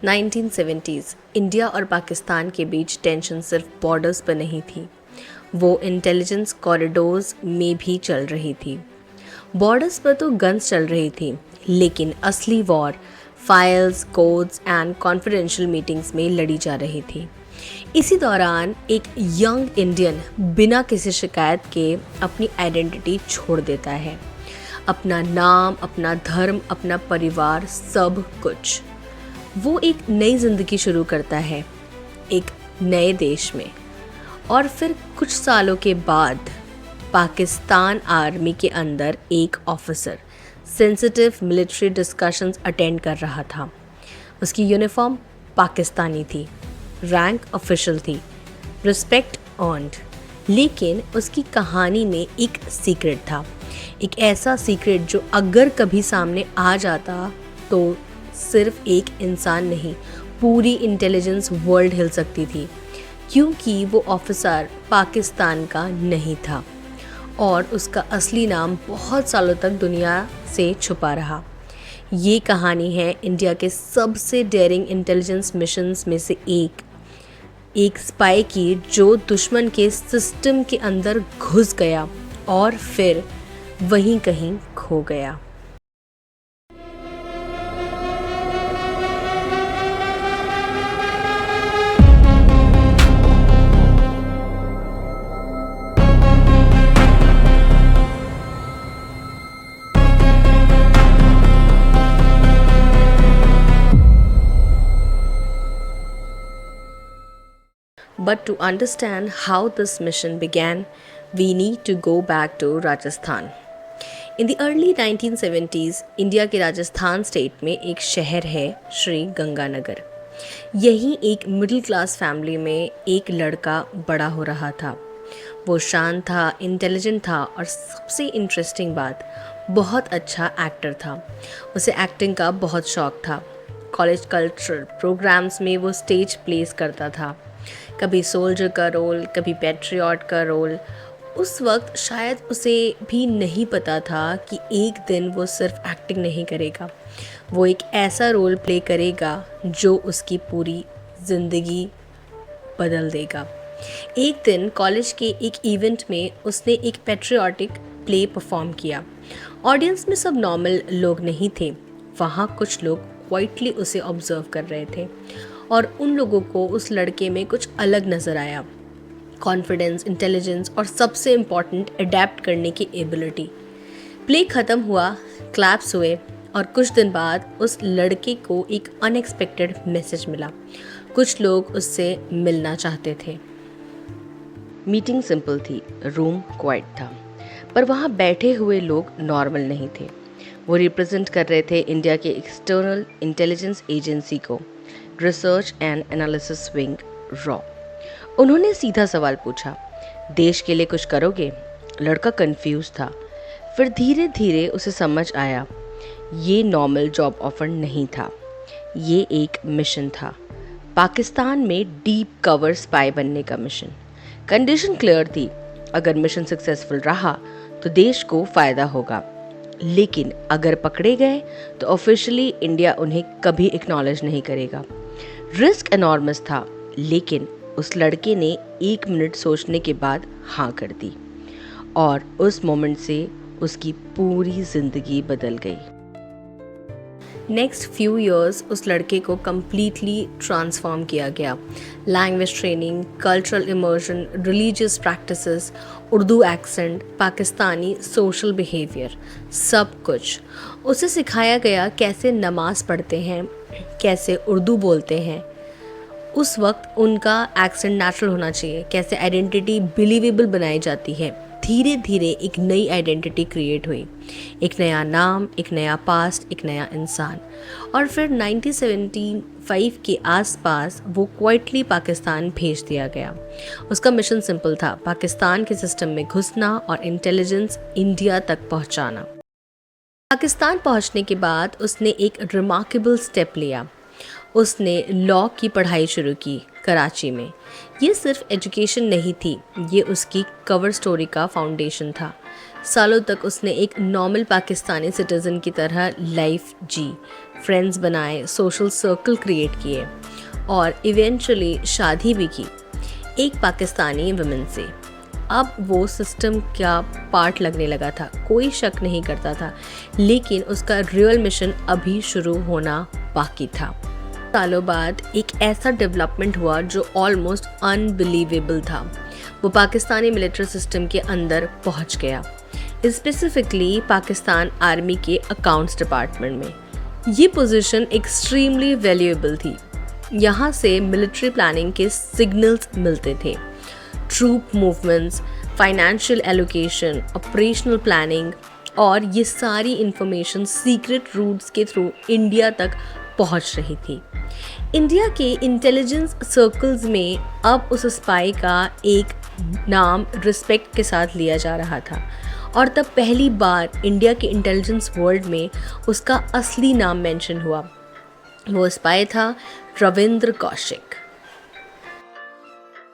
1970s India और पाकिस्तान के बीच tension सिर्फ बॉर्डर्स पर नहीं थी, वो इंटेलिजेंस कॉरिडोर्स में भी चल रही थी। बॉर्डर्स पर तो गन्स चल रही थी, लेकिन असली war files, codes and confidential meetings में लड़ी जा रही थी। इसी दौरान एक यंग इंडियन बिना किसी शिकायत के अपनी आइडेंटिटी छोड़ देता है। अपना नाम, अपना धर्म, अपना परिवार, सब कुछ। वो एक नई ज़िंदगी शुरू करता है एक नए देश में। और फिर कुछ सालों के बाद पाकिस्तान आर्मी के अंदर एक officer sensitive military discussions attend कर रहा था। उसकी यूनिफॉर्म पाकिस्तानी थी, रैंक ऑफिशियल थी, रिस्पेक्ट अर्न्ड, लेकिन उसकी कहानी में एक सीक्रेट था। एक ऐसा सीक्रेट जो अगर कभी सामने आ जाता तो सिर्फ एक इंसान नहीं, पूरी इंटेलिजेंस वर्ल्ड हिल सकती थी, क्योंकि वो ऑफिसर पाकिस्तान का नहीं था और उसका असली नाम बहुत सालों तक दुनिया से छुपा रहा। ये कहानी है इंडिया के सबसे डेयरिंग इंटेलिजेंस मिशंस में से एक स्पाई की, जो दुश्मन के सिस्टम के अंदर घुस गया और फिर वहीं कहीं खो गया। But to understand how this mission began, we need to go back to Rajasthan. In the early 1970s, India के राजस्थान स्टेट में एक शहर है श्री गंगानगर। यहीं एक मिडिल क्लास फैमिली में एक लड़का बड़ा हो रहा था। वो शांत था, इंटेलिजेंट था और सबसे इंटरेस्टिंग बात, बहुत अच्छा एक्टर था। उसे एक्टिंग का बहुत शौक था। कॉलेज कल्चरल प्रोग्राम्स में वो स्टेज प्लेस करता था, कभी सोल्जर का रोल, कभी पैट्रियट का रोल। उस वक्त शायद उसे भी नहीं पता था कि एक दिन वो सिर्फ एक्टिंग नहीं करेगा, वो एक ऐसा रोल प्ले करेगा जो उसकी पूरी ज़िंदगी बदल देगा। एक दिन कॉलेज के एक इवेंट में उसने एक पैट्रियोटिक प्ले परफॉर्म किया। ऑडियंस में सब नॉर्मल लोग नहीं थे, वहाँ कुछ लोग क्वाइटली उसे ऑब्जर्व कर रहे थे और उन लोगों को उस लड़के में कुछ अलग नज़र आया। कॉन्फिडेंस, इंटेलिजेंस और सबसे इम्पॉर्टेंट अडेप्ट करने की एबिलिटी। प्ले ख़त्म हुआ, क्लैप्स हुए और कुछ दिन बाद उस लड़के को एक अनएक्सपेक्टेड मैसेज मिला। कुछ लोग उससे मिलना चाहते थे। मीटिंग सिंपल थी, रूम क्वाइट था, पर वहाँ बैठे हुए लोग नॉर्मल नहीं थे। वो रिप्रेजेंट कर रहे थे इंडिया के एक्सटर्नल इंटेलिजेंस एजेंसी को, research and analysis wing raw. उन्होंने सीधा सवाल पूछा, देश के लिए कुछ करोगे? लड़का कंफ्यूज था। फिर धीरे धीरे उसे समझ आया, ये नॉर्मल जॉब ऑफर नहीं था, ये एक मिशन था। पाकिस्तान में डीप कवर स्पाई बनने का मिशन। कंडीशन क्लियर थी, अगर मिशन सक्सेसफुल रहा तो देश को फ़ायदा होगा, लेकिन अगर पकड़े गए तो ऑफिशियली इंडिया उन्हें कभी एक्नॉलेज नहीं करेगा। रिस्क एनॉर्मस था, लेकिन उस लड़के ने 1 मिनट सोचने के बाद हाँ कर दी और उस मोमेंट से उसकी पूरी ज़िंदगी बदल गई। नेक्स्ट फ्यू इयर्स उस लड़के को कम्प्लीटली ट्रांसफॉर्म किया गया। Language training, cultural immersion, religious practices, Urdu accent, Pakistani social behaviour, सब कुछ उसे सिखाया गया। कैसे नमाज पढ़ते हैं, कैसे उर्दू बोलते हैं, उस वक्त उनका एक्सेंट नेचुरल होना चाहिए, कैसे आइडेंटिटी बिलीवेबल बनाई जाती है। धीरे धीरे एक नई आइडेंटिटी क्रिएट हुई, एक नया नाम, एक नया पास्ट, एक नया इंसान। और फिर 1975 के आसपास वो क्वाइटली पाकिस्तान भेज दिया गया। उसका मिशन सिंपल था, पाकिस्तान के सिस्टम में घुसना और इंटेलिजेंस इंडिया तक पहुंचाना। पाकिस्तान पहुंचने के बाद उसने एक रिमार्केबल स्टेप लिया। उसने लॉ की पढ़ाई शुरू की कराची में। ये सिर्फ एजुकेशन नहीं थी, ये उसकी कवर स्टोरी का फाउंडेशन था। सालों तक उसने एक नॉर्मल पाकिस्तानी सिटीज़न की तरह लाइफ जी, फ्रेंड्स बनाए, सोशल सर्कल क्रिएट किए और इवेंचुअली शादी भी की एक पाकिस्तानी वुमेन से। अब वो सिस्टम का पार्ट लगने लगा था, कोई शक नहीं करता था, लेकिन उसका रियल मिशन अभी शुरू होना बाकी था। सालों बाद एक ऐसा डेवलपमेंट हुआ जो ऑलमोस्ट अनबिलीवेबल था। वो पाकिस्तानी मिलिट्री सिस्टम के अंदर पहुंच गया, स्पेसिफिकली पाकिस्तान आर्मी के अकाउंट्स डिपार्टमेंट में। ये पोजीशन एक्सट्रीमली वैल्यूएबल थी। यहाँ से मिलिट्री प्लानिंग के सिग्नल्स मिलते थे, troop movements, financial allocation, operational planning, और ये सारी इंफॉर्मेशन सीक्रेट रूट्स के थ्रू इंडिया तक पहुंच रही थी। इंडिया के इंटेलिजेंस सर्कल्स में अब उस स्पाई का एक नाम रिस्पेक्ट के साथ लिया जा रहा था, और तब पहली बार इंडिया के इंटेलिजेंस वर्ल्ड में उसका असली नाम मेंशन हुआ। वो स्पाई था रविंद्र कौशिक,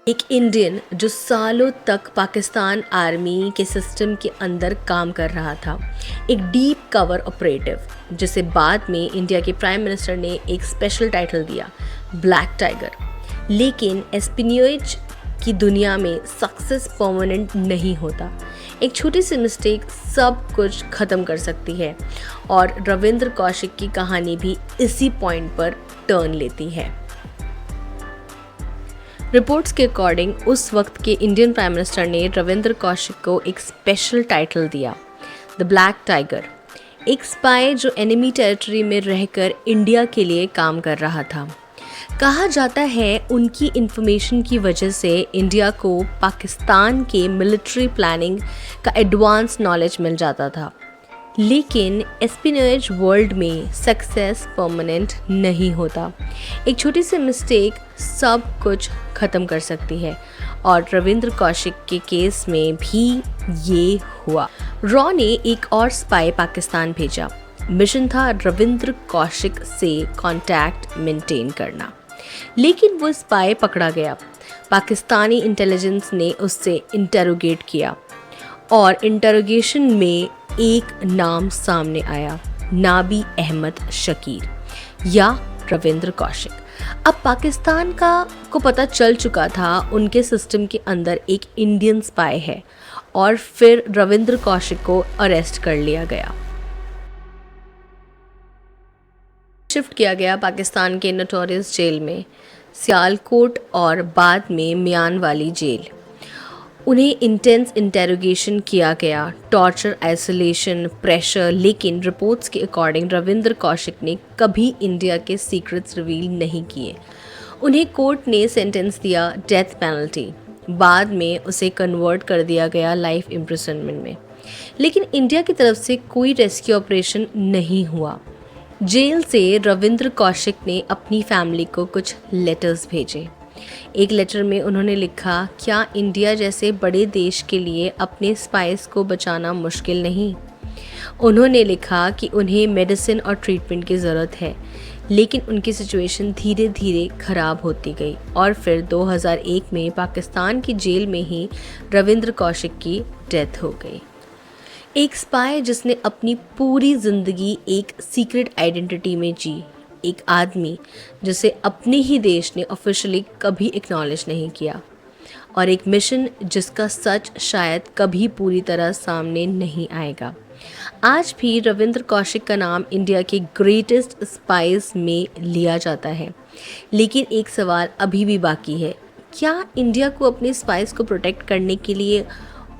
एक इंडियन जो सालों तक पाकिस्तान आर्मी के सिस्टम के अंदर काम कर रहा था, एक डीप कवर ऑपरेटिव, जिसे बाद में इंडिया के प्राइम मिनिस्टर ने एक स्पेशल टाइटल दिया, ब्लैक टाइगर। लेकिन एस्पिनियोज की दुनिया में सक्सेस परमानेंट नहीं होता। एक छोटी सी मिस्टेक सब कुछ ख़त्म कर सकती है, और रविंद्र कौशिक की कहानी भी इसी पॉइंट पर टर्न लेती है। रिपोर्ट्स के अकॉर्डिंग उस वक्त के इंडियन प्राइम मिनिस्टर ने रविंद्र कौशिक को एक स्पेशल टाइटल दिया, द ब्लैक टाइगर, एक स्पाई जो एनिमी टेरिटरी में रहकर इंडिया के लिए काम कर रहा था। कहा जाता है उनकी इंफॉर्मेशन की वजह से इंडिया को पाकिस्तान के मिलिट्री प्लानिंग का एडवांस नॉलेज मिल जाता था। लेकिन एस्पिनियोज वर्ल्ड में सक्सेस परमानेंट नहीं होता। एक छोटी सी मिस्टेक सब कुछ ख़त्म कर सकती है, और रविंद्र कौशिक के केस में भी ये हुआ। रॉ ने एक और स्पाई पाकिस्तान भेजा। मिशन था रविंद्र कौशिक से कांटेक्ट मेंटेन करना, लेकिन वो स्पाई पकड़ा गया। पाकिस्तानी इंटेलिजेंस ने उससे इंटेरोगेट किया, और इंटेरोगेशन में एक नाम सामने आया, नाबी अहमद शकीर या रविंद्र कौशिक। अब पाकिस्तान को पता चल चुका था उनके सिस्टम के अंदर एक इंडियन स्पाई है, और फिर रविंद्र कौशिक को अरेस्ट कर लिया गया, शिफ्ट किया गया पाकिस्तान के नोटोरियस जेल में, सियालकोट और बाद में मियानवाली जेल। उन्हें इंटेंस इंटेरोगेशन किया गया, टॉर्चर, आइसोलेशन, प्रेशर, लेकिन रिपोर्ट्स के अकॉर्डिंग रविंद्र कौशिक ने कभी इंडिया के सीक्रेट्स रिवील नहीं किए। उन्हें कोर्ट ने सेंटेंस दिया डेथ पेनल्टी, बाद में उसे कन्वर्ट कर दिया गया लाइफ इम्प्रिजनमेंट में। लेकिन इंडिया की तरफ से कोई रेस्क्यू ऑपरेशन नहीं हुआ। जेल से रविंद्र कौशिक ने अपनी फैमिली को कुछ लेटर्स भेजे। एक लेटर में उन्होंने लिखा, क्या इंडिया जैसे बड़े देश के लिए अपने स्पाइस को बचाना मुश्किल नहीं? उन्होंने लिखा कि उन्हें मेडिसिन और ट्रीटमेंट की ज़रूरत है, लेकिन उनकी सिचुएशन धीरे धीरे ख़राब होती गई, और फिर 2001 में पाकिस्तान की जेल में ही रविंद्र कौशिक की डेथ हो गई। एक स्पाई जिसने अपनी पूरी ज़िंदगी एक सीक्रेट आइडेंटिटी में जी, एक आदमी जिसे अपने ही देश ने ऑफिशियली कभी एक्नॉलेज नहीं किया, और एक मिशन जिसका सच शायद कभी पूरी तरह सामने नहीं आएगा। आज भी रविंद्र कौशिक का नाम इंडिया के ग्रेटेस्ट स्पाइस में लिया जाता है, लेकिन एक सवाल अभी भी बाकी है, क्या इंडिया को अपने स्पाइस को प्रोटेक्ट करने के लिए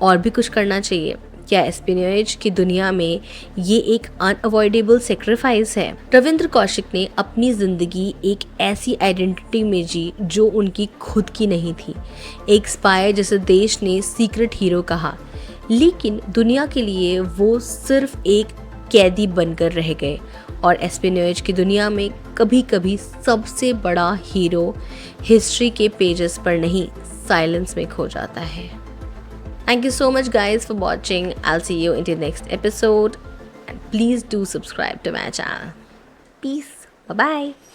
और भी कुछ करना चाहिए? क्या एस्पिनियोज की दुनिया में ये एक अनअवॉइडेबल सेक्रीफाइस है? रविंद्र कौशिक ने अपनी ज़िंदगी एक ऐसी आइडेंटिटी में जी जो उनकी खुद की नहीं थी। एक स्पाई जिसे देश ने सीक्रेट हीरो कहा, लेकिन दुनिया के लिए वो सिर्फ एक कैदी बनकर रह गए, और एस्पिनियोज की दुनिया में कभी कभी सबसे बड़ा हीरो हिस्ट्री के पेजेस पर नहीं, साइलेंस में खो जाता है। Thank you so much guys for watching. I'll see you in the next episode, and please do subscribe to my channel. Peace. Bye bye.